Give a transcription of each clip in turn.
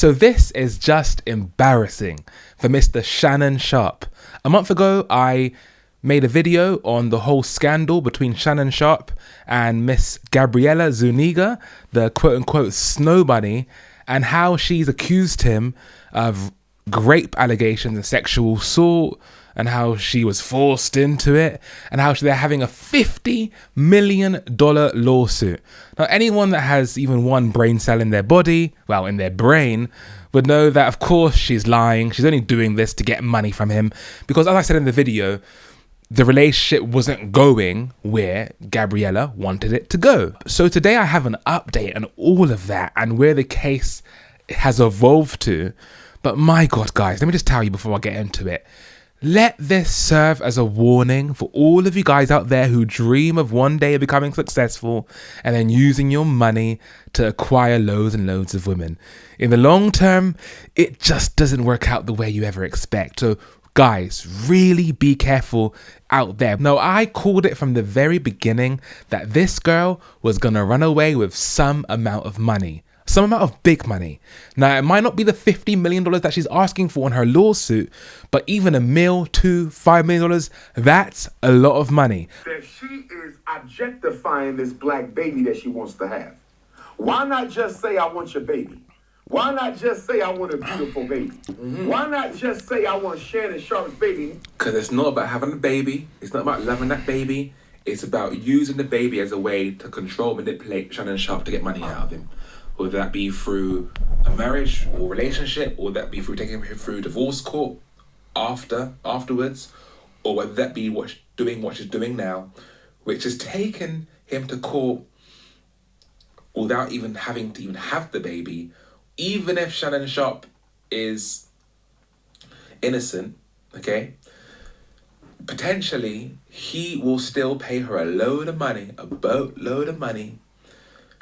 So this is just embarrassing for Mr. Shannon Sharpe. A month ago, I made a video on the whole scandal between Shannon Sharpe and Miss Gabriella Zuniga, the quote-unquote snow bunny, and how she's accused him of rape allegations and sexual assault, and how she was forced into it, and how they're having a $50 million lawsuit. Now, anyone that has even one brain cell in their body, well, in their brain, would know that, of course, she's lying. She's only doing this to get money from him. Because, as I said in the video, the relationship wasn't going where Gabriella wanted it to go. So today I have an update on all of that and where the case has evolved to. But my God, guys, let me just tell you before I get into it. Let this serve as a warning for all of you guys out there who dream of one day becoming successful and then using your money to acquire loads and loads of women. In the long term, it just doesn't work out the way you ever expect. So guys, really be careful out there. Now, I called it from the very beginning that this girl was going to run away with some amount of money. Some amount of big money. Now, it might not be the $50 million that she's asking for in her lawsuit, but even $1 million, $2 million, $5 million, that's a lot of money. That she is objectifying this black baby that she wants to have. Why not just say, I want your baby? Why not just say, I want a beautiful baby? Why not just say, I want Shannon Sharpe's baby? Because it's not about having a baby. It's not about loving that baby. It's about using the baby as a way to control, manipulate Shannon Sharpe to get money out of him. Whether that be through a marriage or relationship, or that be through taking him through divorce court afterwards, or whether that be what she's doing now, which is taking him to court without even having to even have the baby. Even if Shannon Sharpe is innocent, okay, potentially he will still pay her a load of money, a boatload of money,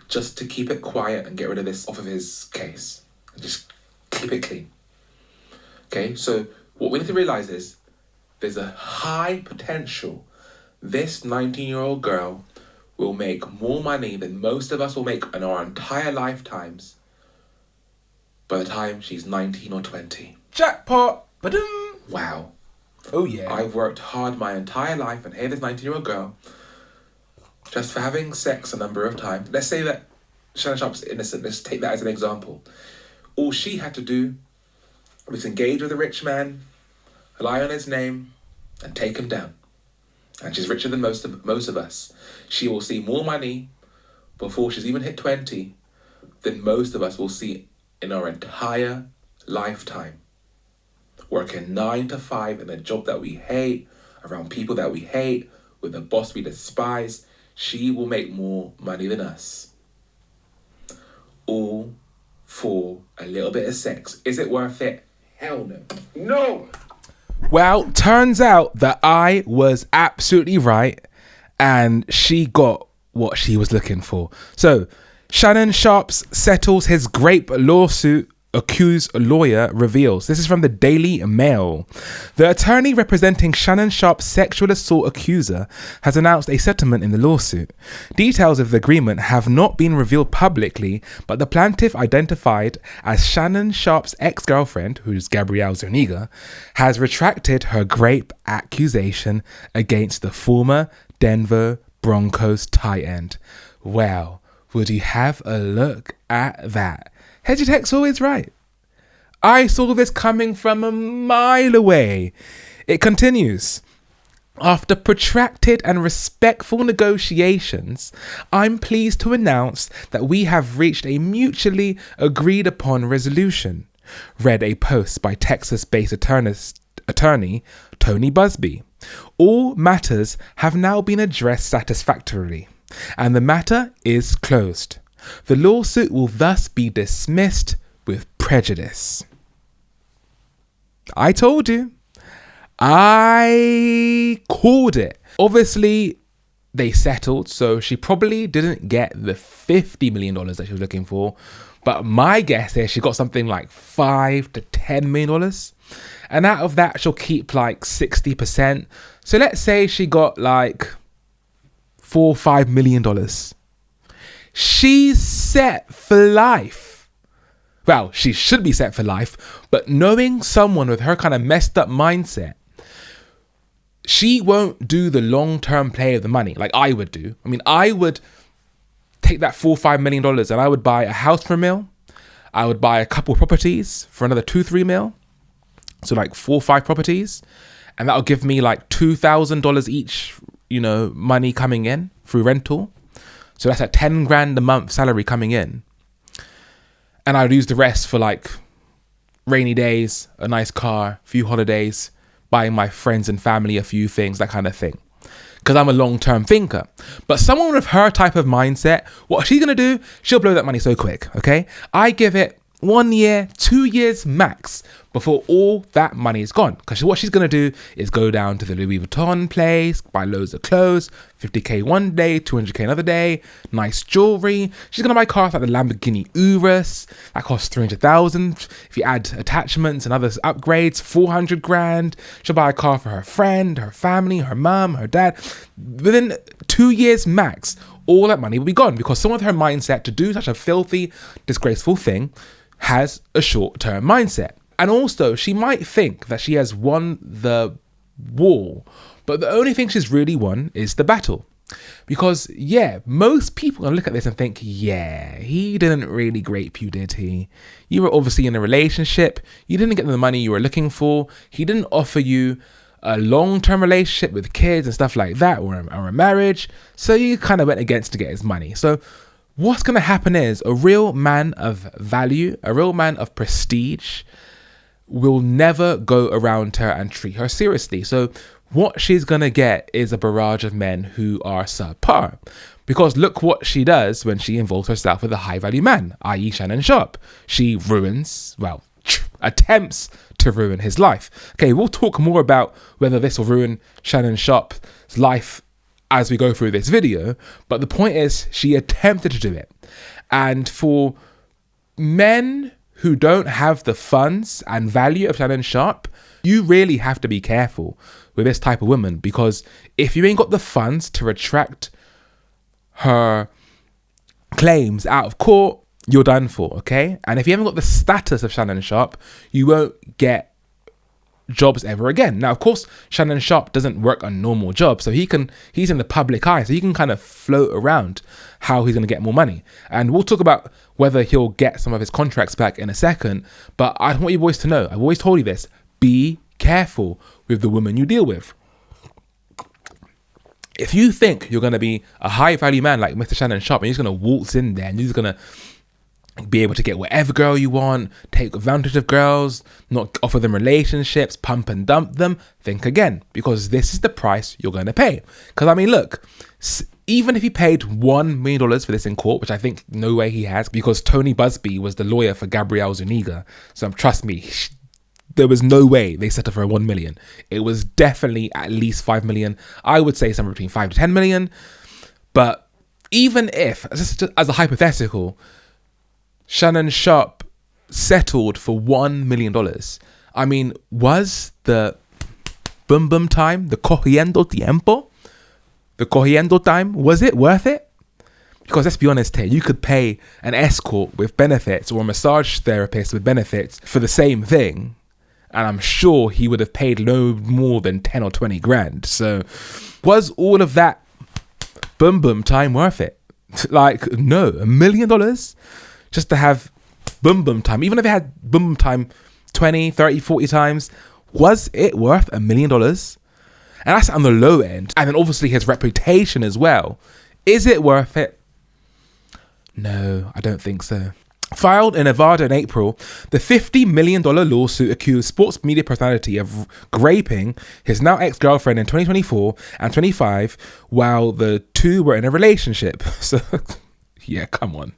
just to keep it quiet and get rid of this off of his case. And just keep it clean. Okay, so what we need to realize is there's a high potential this 19-year-old girl will make more money than most of us will make in our entire lifetimes by the time she's 19 or 20. Jackpot! Ba-dum! Wow. Oh yeah. I've worked hard my entire life, and here this 19-year-old girl, just for having sex a number of times. Let's say that Shannon Sharpe's innocent. Let's take that as an example. All she had to do was engage with a rich man, rely on his name, and take him down. And she's richer than most of us. She will see more money before she's even hit 20 than most of us will see in our entire lifetime. Working 9 to 5 in a job that we hate, around people that we hate, with a boss we despise. She will make more money than us. All for a little bit of sex. Is it worth it? Hell no. No! Well, turns out that I was absolutely right, and she got what she was looking for. So, Shannon Sharpe settles his grape lawsuit, accused lawyer reveals. This is from the Daily Mail. The attorney representing Shannon Sharpe's sexual assault accuser has announced a settlement in the lawsuit. Details of the agreement have not been revealed publicly, but the plaintiff, identified as Shannon Sharpe's ex-girlfriend, who's Gabrielle Zuniga, has retracted her grape accusation against the former Denver Broncos tight end. Well, would you have a look at that? Hedgy Tech's always right. I saw this coming from a mile away. It continues. After protracted and respectful negotiations, I'm pleased to announce that we have reached a mutually agreed upon resolution, read a post by Texas-based attorney Tony Busby. All matters have now been addressed satisfactorily, and the matter is closed. The lawsuit will thus be dismissed with prejudice. I told you. I called it. Obviously, they settled, so she probably didn't get the $50 million that she was looking for. But my guess is she got something like $5 to $10 million. And out of that, she'll keep like 60%. So let's say she got like $4 or $5 million. She's set for life. Well, she should be set for life, but knowing someone with her kind of messed up mindset, she won't do the long-term play of the money like I would do. I mean, I would take that $4-5 million and I would buy a house for $1 million. I would buy a couple of properties for another $2-3 million. So like 4-5 properties. And that'll give me like $2,000 each, money coming in through rental. So that's at 10 grand a month salary coming in. And I'd use the rest for like rainy days, a nice car, a few holidays, buying my friends and family a few things, that kind of thing. Because I'm a long-term thinker. But someone with her type of mindset, what she's going to do, she'll blow that money so quick, okay? I give it 1 year, 2 years max before all that money is gone. Because what she's going to do is go down to the Louis Vuitton place, buy loads of clothes, 50k one day, 200k another day, nice jewelry. She's going to buy cars like the Lamborghini Urus. That costs 300,000. If you add attachments and other upgrades, 400 grand. She'll buy a car for her friend, her family, her mum, her dad. Within 2 years max, all that money will be gone because someone with her mindset to do such a filthy, disgraceful thing has a short-term mindset. And also, she might think that she has won the war, but the only thing she's really won is the battle. Because, most people are going to look at this and think, he didn't really grape you, did he? You were obviously in a relationship. You didn't get the money you were looking for. He didn't offer you a long-term relationship with kids and stuff like that, or a marriage. So you kind of went against to get his money. So what's going to happen is a real man of value, a real man of prestige will never go around her and treat her seriously. So what she's going to get is a barrage of men who are subpar. Because look what she does when she involves herself with a high-value man, i.e. Shannon Sharpe. She attempts to ruin his life. Okay, we'll talk more about whether this will ruin Shannon Sharpe's life as we go through this video, but the point is she attempted to do it. And for men who don't have the funds and value of Shannon Sharpe, you really have to be careful with this type of woman, because if you ain't got the funds to retract her claims out of court, you're done for, okay? And if you haven't got the status of Shannon Sharpe, you won't get jobs ever again. Now, of course, Shannon Sharpe doesn't work a normal job, so he's in the public eye, so he can kind of float around how he's going to get more money. And we'll talk about whether he'll get some of his contracts back in a second, but I want you boys to know, I've always told you this, be careful with the women you deal with. If you think you're going to be a high value man like Mr. Shannon Sharpe and you're just going to waltz in there and you're just going to be able to get whatever girl you want, take advantage of girls, not offer them relationships, pump and dump them, think again, because this is the price you're going to pay. Because I mean, look, even if he paid $1 million for this in court, which I think no way he has, because Tony Busby was the lawyer for Gabrielle Zuniga, so trust me, there was no way they set her for $1 million. It was definitely at least $5 million. I would say somewhere between $5 to $10 million. But even if, just as a hypothetical, Shannon Sharpe settled for $1 million, I mean, was the boom boom time, the cogiendo tiempo, the cogiendo time, was it worth it? Because let's be honest here, you could pay an escort with benefits or a massage therapist with benefits for the same thing, and I'm sure he would have paid no more than 10 or 20 grand. So was all of that boom boom time worth it? Like, no, $1 million just to have boom boom time. Even if it had boom boom time 20, 30, 40 times, was it worth $1 million? And that's on the low end. And then obviously his reputation as well. Is it worth it? No, I don't think so. Filed in Nevada in April, the $50 million lawsuit accused sports media personality of raping his now ex-girlfriend in 2024 and 25 while the two were in a relationship. So, yeah, come on.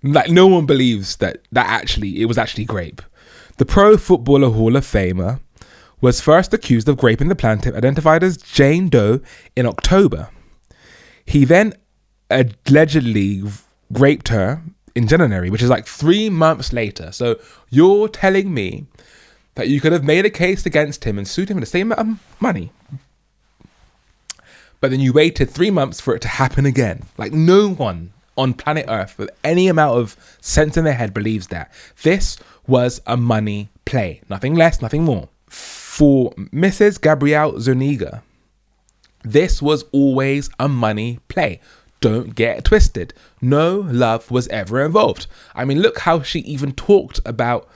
Like, no one believes that it was actually rape. The Pro Footballer Hall of Famer was first accused of raping the plaintiff, identified as Jane Doe, in October. He then allegedly raped her in January, which is like 3 months later. So you're telling me that you could have made a case against him and sued him for the same amount of money, but then you waited 3 months for it to happen again. Like, no one on planet Earth with any amount of sense in their head believes that this was a money play. Nothing less, nothing more. For Mrs. Gabrielle Zuniga, this was always a money play. Don't get it twisted. No love was ever involved. I mean, look how she even talked about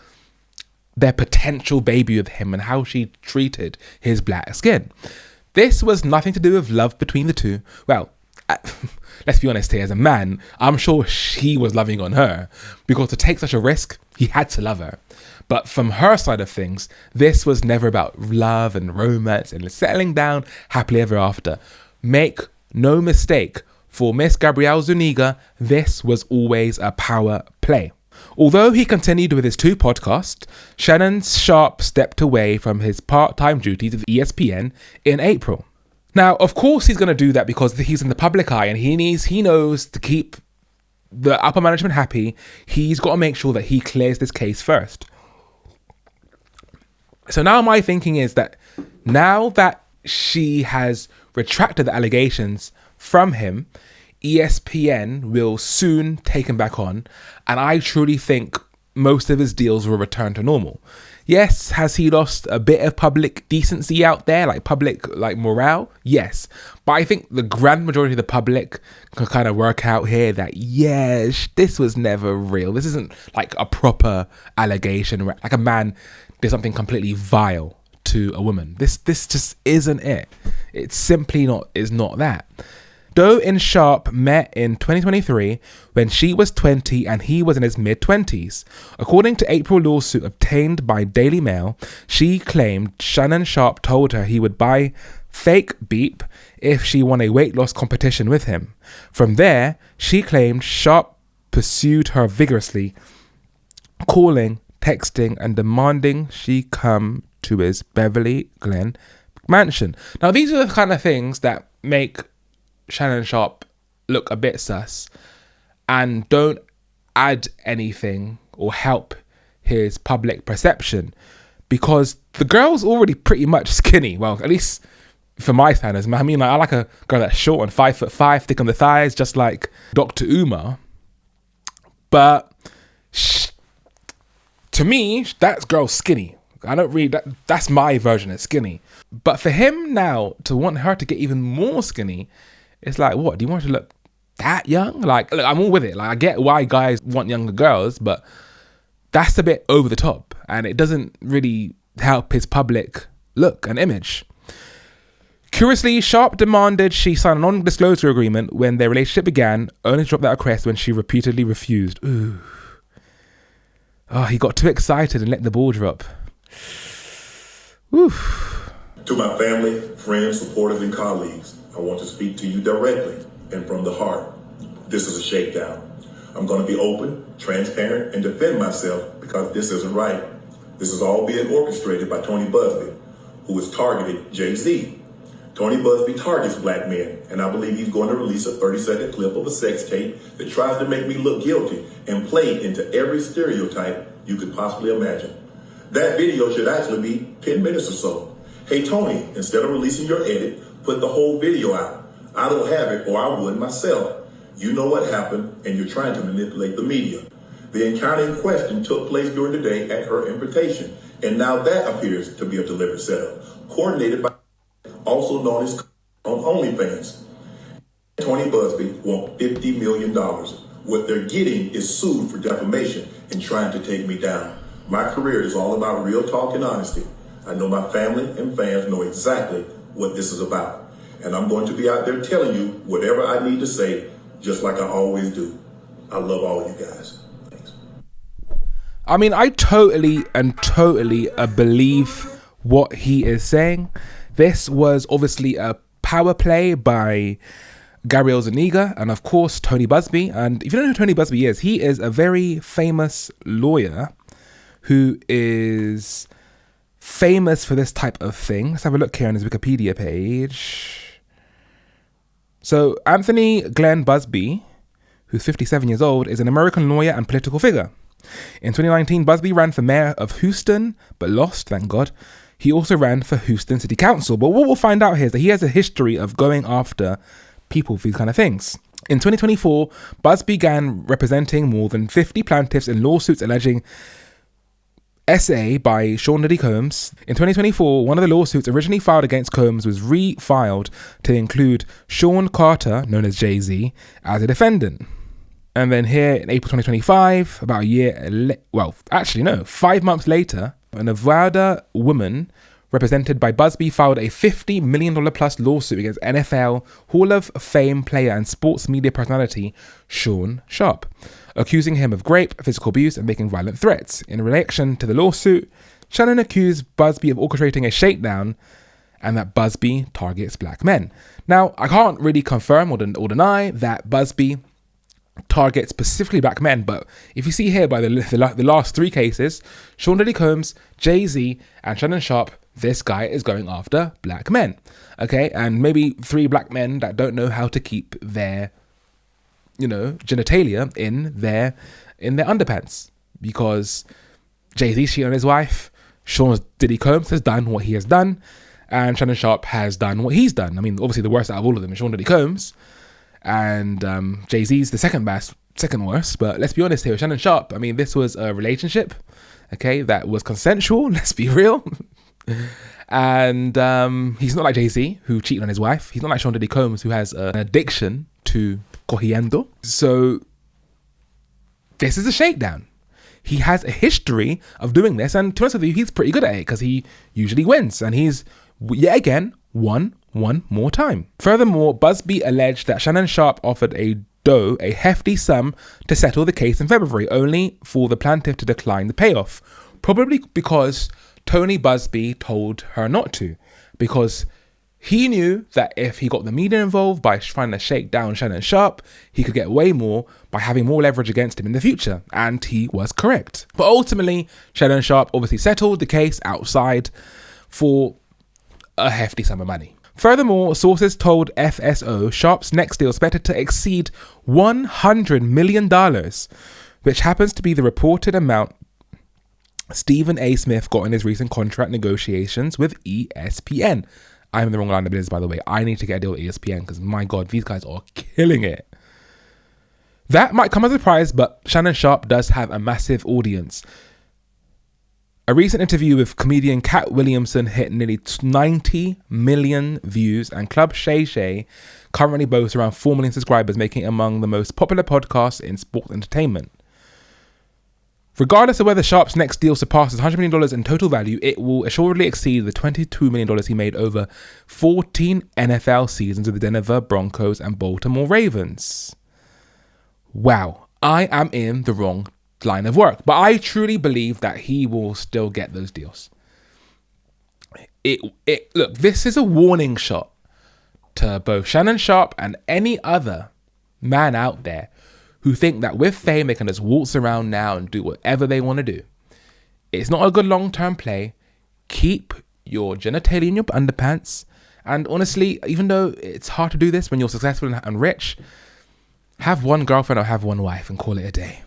their potential baby with him and how she treated his black skin. This was nothing to do with love between the two. Well, let's be honest here, as a man, I'm sure he was loving on her, because to take such a risk, he had to love her. But from her side of things, this was never about love and romance and settling down happily ever after. Make no mistake, for Miss Gabrielle Zuniga, this was always a power play. Although he continued with his 2 podcasts, Shannon Sharpe stepped away from his part-time duties with ESPN in April. Now, of course he's going to do that because he's in the public eye and he knows to keep the upper management happy, he's got to make sure that he clears this case first. So now my thinking is that now that she has retracted the allegations from him, ESPN will soon take him back on, and I truly think most of his deals will return to normal. Yes, has he lost a bit of public decency out there, like public morale? Yes, but I think the grand majority of the public can kind of work out here that yes, this was never real. This isn't like a proper allegation, like a man did something completely vile to a woman. This just isn't it. It's simply is not that. Doe and Sharpe met in 2023 when she was 20 and he was in his mid-20s. According to April lawsuit obtained by Daily Mail, she claimed Shannon Sharpe told her he would buy fake beep if she won a weight loss competition with him. From there, she claimed Sharpe pursued her vigorously, calling, texting and demanding she come to his Beverly Glen mansion. Now, these are the kind of things that make Shannon Sharpe look a bit sus and don't add anything or help his public perception, because the girl's already pretty much skinny. Well, at least for my standards. I mean, I like a girl that's short and 5'5", thick on the thighs, just like Dr. Umar. But to me, that girl's skinny. I don't read that. That's my version of skinny. But for him now to want her to get even more skinny, it's like, what? Do you want her to look that young? Like, look, I'm all with it. Like, I get why guys want younger girls, but that's a bit over the top, and it doesn't really help his public look and image. Curiously, Sharpe demanded she sign a non-disclosure agreement when their relationship began, only to drop that request when she repeatedly refused. Ooh. Oh, he got too excited and let the ball drop. Oof. To my family, friends, supporters, and colleagues, I want to speak to you directly and from the heart. This is a shakedown. I'm going to be open, transparent, and defend myself because this isn't right. This is all being orchestrated by Tony Busby, who has targeted Jay-Z. Tony Busby targets black men, and I believe he's going to release a 30-second clip of a sex tape that tries to make me look guilty and play into every stereotype you could possibly imagine. That video should actually be 10 minutes or so. Hey, Tony, instead of releasing your edit, put the whole video out. I don't have it, or I would myself. You know what happened, and you're trying to manipulate the media. The encounter in question took place during the day at her invitation, and now that appears to be a deliberate setup, coordinated by also known as on OnlyFans. Tony Busby wants $50 million. What they're getting is sued for defamation and trying to take me down. My career is all about real talk and honesty. I know my family and fans know exactly what this is about. And I'm going to be out there telling you whatever I need to say, just like I always do. I love all you guys. Thanks. I mean, I totally believe what he is saying. This was obviously a power play by Gabrielle Zuniga and, of course, Tony Busby. And if you don't know who Tony Busby is, he is a very famous lawyer who is famous for this type of thing. Let's have a look here on his Wikipedia page. So Anthony Glenn Busby, who's 57 years old, is an American lawyer and political figure. In 2019, Busby ran for mayor of Houston, but lost, thank God. He also ran for Houston City Council. But what we'll find out here is that he has a history of going after people for these kind of things. In 2024, Buzz began representing more than 50 plaintiffs in lawsuits alleging SA by Sean Diddy Combs. In 2024, one of the lawsuits originally filed against Combs was refiled to include Sean Carter, known as Jay-Z, as a defendant. And then here in April 2025, about a year, 5 months later, a Nevada woman represented by Busby filed a $50 million plus lawsuit against NFL Hall of Fame player and sports media personality Shannon Sharpe, accusing him of rape, physical abuse, and making violent threats. In reaction to the lawsuit, Shannon accused Busby of orchestrating a shakedown and that Busby targets black men. Now, I can't really confirm or deny that Busby targets specifically black men, but if you see here by the last 3 cases, Sean Diddy Combs, Jay-Z, and Shannon Sharpe, this guy is going after black men, okay? And maybe 3 black men that don't know how to keep their, genitalia in their underpants, because Jay-Z cheated on his wife, Sean Diddy Combs has done what he has done, and Shannon Sharpe has done what he's done. I mean, obviously the worst out of all of them is Sean Diddy Combs, and Jay-Z's the second worst, but let's be honest here, Shannon Sharpe, I mean, this was a relationship, okay, that was consensual, let's be real. And he's not like Jay-Z, who cheated on his wife. He's not like Sean Diddy Combs, who has an addiction to cogiendo. So this is a shakedown. He has a history of doing this, and to be honest with you, he's pretty good at it because he usually wins, and he's yet again won one more time. Furthermore, Busby alleged that Shannon Sharpe offered a hefty sum to settle the case in February, only for the plaintiff to decline the payoff, probably because Tony Busby told her not to, because he knew that if he got the media involved by trying to shake down Shannon Sharpe, he could get way more by having more leverage against him in the future, and he was correct. But ultimately, Shannon Sharpe obviously settled the case outside for a hefty sum of money. Furthermore, sources told FSO Sharpe's next deal is expected to exceed $100 million, which happens to be the reported amount Stephen A. Smith got in his recent contract negotiations with ESPN. I'm in the wrong line of business, by the way. I need to get a deal with ESPN because, my God, these guys are killing it. That might come as a surprise, but Shannon Sharpe does have a massive audience. A recent interview with comedian Cat Williamson hit nearly 90 million views, and Club Shay Shay currently boasts around 4 million subscribers, making it among the most popular podcasts in sports entertainment. Regardless of whether Sharpe's next deal surpasses $100 million in total value, it will assuredly exceed the $22 million he made over 14 NFL seasons with the Denver Broncos and Baltimore Ravens. Wow, I am in the wrong line of work, but I truly believe that he will still get those deals. Look, this is a warning shot to both Shannon Sharpe and any other man out there who think that with fame they can just waltz around now and do whatever they want to do. It's not a good long-term play. Keep your genitalia in your underpants. And honestly, even though it's hard to do this when you're successful and rich, have one girlfriend or have one wife and call it a day.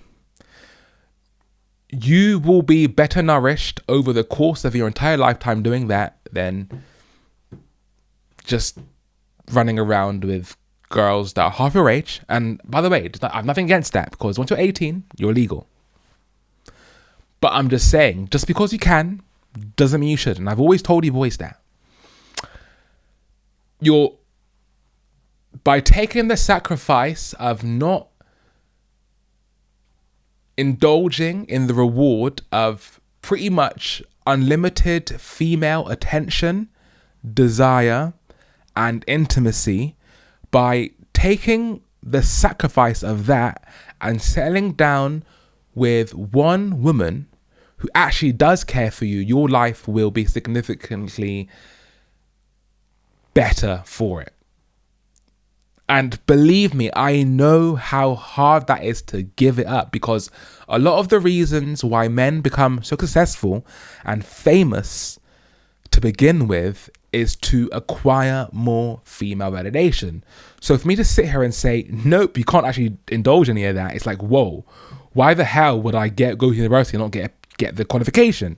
You will be better nourished over the course of your entire lifetime doing that than just running around with girls that are half your age. And by the way, I have nothing against that, because once you're 18, you're legal. But I'm just saying, just because you can doesn't mean you should. And I've always told you boys that. By taking the sacrifice of not indulging in the reward of pretty much unlimited female attention, desire, and intimacy, by taking the sacrifice of that and settling down with one woman who actually does care for you, your life will be significantly better for it. And believe me, I know how hard that is to give it up, because a lot of the reasons why men become so successful and famous to begin with is to acquire more female validation. So for me to sit here and say, nope, you can't actually indulge any of that, it's like, whoa, why the hell would I go to university and not get the qualification?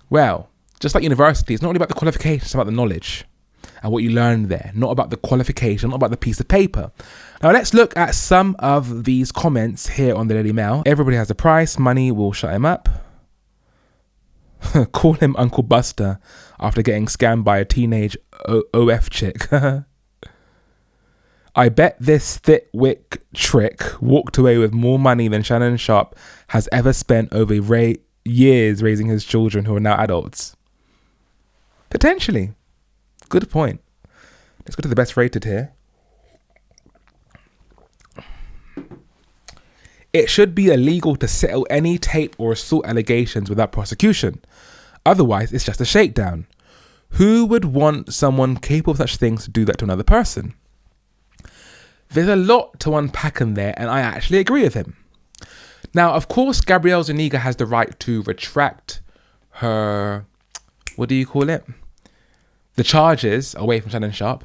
Well, just like university, it's not only about the qualification, it's about the knowledge. and what you learned there, not about the qualification, not about the piece of paper. Now let's look at some of these comments here on the Daily Mail. Everybody has a price, money will shut him up. Call him Uncle Buster after getting scammed by a teenage OF chick. I bet this thick-wick trick walked away with more money than Shannon Sharpe has ever spent over years raising his children who are now adults. Potentially. Good point. Let's go to the best rated here. It should be illegal to settle any tape or assault allegations without prosecution. Otherwise, it's just a shakedown. Who would want someone capable of such things to do that to another person? There's a lot to unpack in there, and I actually agree with him. Now, of course, Gabrielle Zuniga has the right to retract her, what do you call it? The charges away from Shannon Sharpe.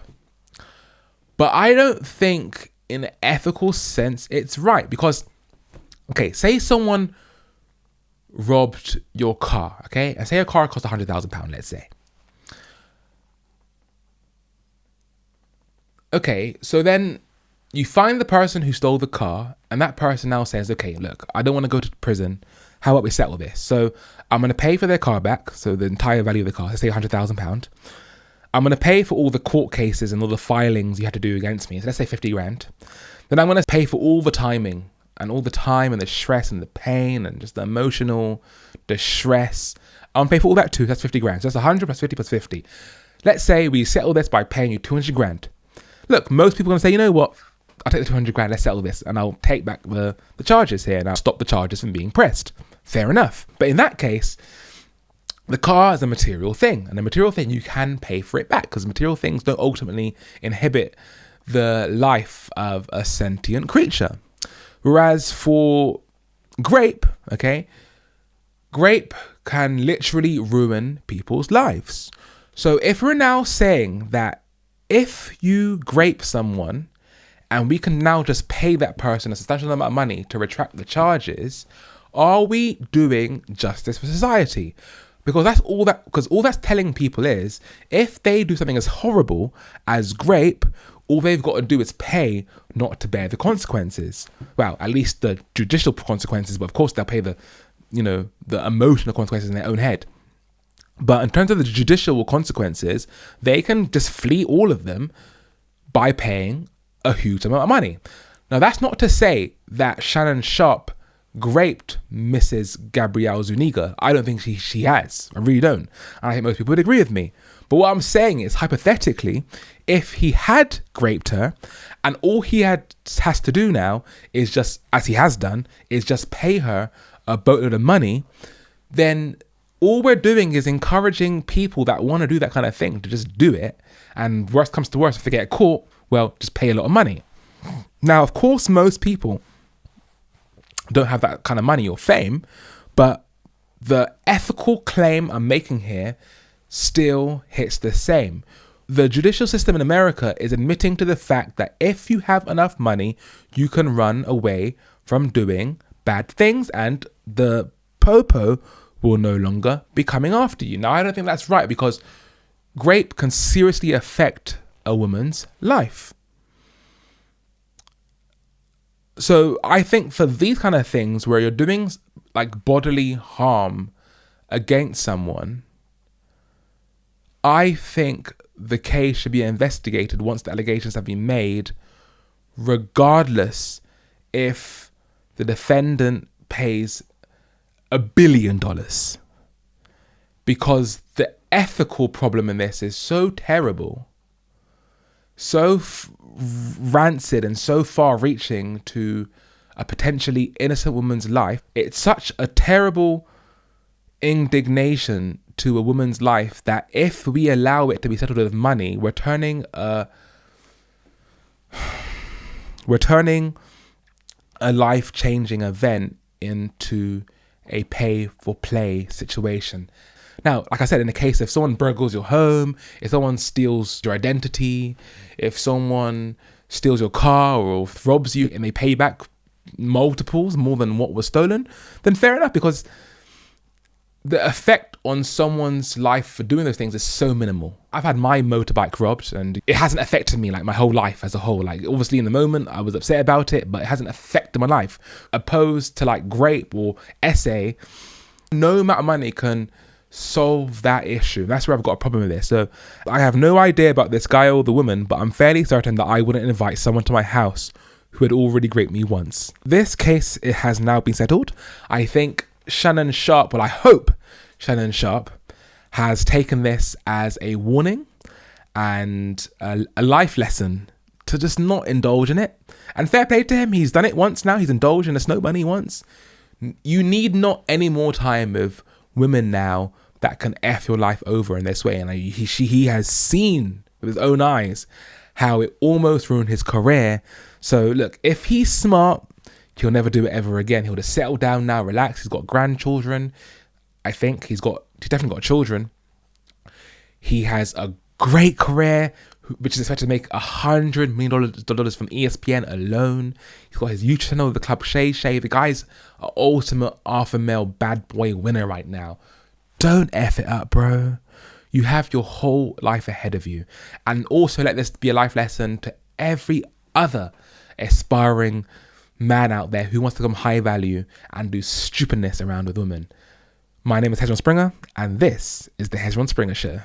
But I don't think in an ethical sense it's right, because, okay, say someone robbed your car, okay? And say your car cost £100,000, let's say. Okay, so then you find the person who stole the car, and that person now says, okay, look, I don't want to go to prison. How about we settle this? So I'm going to pay for their car back. So the entire value of the car, let's say £100,000. I'm going to pay for all the court cases and all the filings you had to do against me. So let's say 50 grand. Then I'm going to pay for all the timing and all the time and the stress and the pain and just the emotional distress. I'm going to pay for all that too. That's 50 grand. So that's 100 plus 50 plus 50. Let's say we settle this by paying you 200 grand. Look, most people are going to say, you know what? I'll take the 200 grand, let's settle this, and I'll take back the charges here, and I'll stop the charges from being pressed. Fair enough. But in that case, the car is a material thing, and a material thing, you can pay for it back, because material things don't ultimately inhibit the life of a sentient creature. Whereas for grape, okay, grape can literally ruin people's lives. So if we're now saying that if you grape someone, and we can now just pay that person a substantial amount of money to retract the charges, are we doing justice for society? Because all that's telling people is, if they do something as horrible as grape, all they've got to do is pay, not to bear the consequences. Well, at least the judicial consequences, but of course they'll pay the emotional consequences in their own head. But in terms of the judicial consequences, they can just flee all of them by paying a huge amount of money. Now, that's not to say that Shannon Sharpe graped Mrs. Gabrielle Zuniga. I don't think she has. I really don't. And I think most people would agree with me. But what I'm saying is, hypothetically, if he had graped her, and all he has to do now is just, as he has done, is just pay her a boatload of money, then all we're doing is encouraging people that want to do that kind of thing to just do it. And worst comes to worst, if they get caught, well, just pay a lot of money. Now, of course, most people don't have that kind of money or fame, but the ethical claim I'm making here still hits the same. The judicial system in America is admitting to the fact that if you have enough money, you can run away from doing bad things, and the popo will no longer be coming after you. Now, I don't think that's right, because grape can seriously affect a woman's life. So I think for these kind of things where you're doing like bodily harm against someone, I think the case should be investigated once the allegations have been made, regardless if the defendant pays $1 billion. Because the ethical problem in this is so terrible, so rancid and so far-reaching to a potentially innocent woman's life. It's such a terrible indignation to a woman's life that if we allow it to be settled with money, we're turning a life-changing event into a pay-for-play situation. Now, like I said, in the case if someone burgles your home, if someone steals your identity, if someone steals your car or robs you and they pay back multiples more than what was stolen, then fair enough, because the effect on someone's life for doing those things is so minimal. I've had my motorbike robbed and it hasn't affected me like my whole life as a whole. Like obviously in the moment I was upset about it, but it hasn't affected my life. Opposed to like grape or SA, no amount of money can solve that issue. That's where I've got a problem with this. So I have no idea about this guy or the woman, but I'm fairly certain that I wouldn't invite someone to my house who had already raped me once. This case, it has now been settled. I think Shannon Sharpe, well I hope Shannon Sharpe has taken this as a warning and a life lesson to just not indulge in it. And fair play to him, he's done it once now, he's indulged in a snow bunny once. You need not any more time with women now that can F your life over in this way. And he has seen with his own eyes how it almost ruined his career. So look, if he's smart, he'll never do it ever again. He'll just settle down now, relax. He's got grandchildren. I think he's definitely got children. He has a great career, which is expected to make $100 million from ESPN alone. He's got his YouTube channel, The Club Shay. The guy's an ultimate alpha male bad boy winner right now. Don't F it up, bro. You have your whole life ahead of you. And also let this be a life lesson to every other aspiring man out there who wants to become high value and do stupidness around with women. My name is Shannon Springer, and this is the Shannon Springer Show.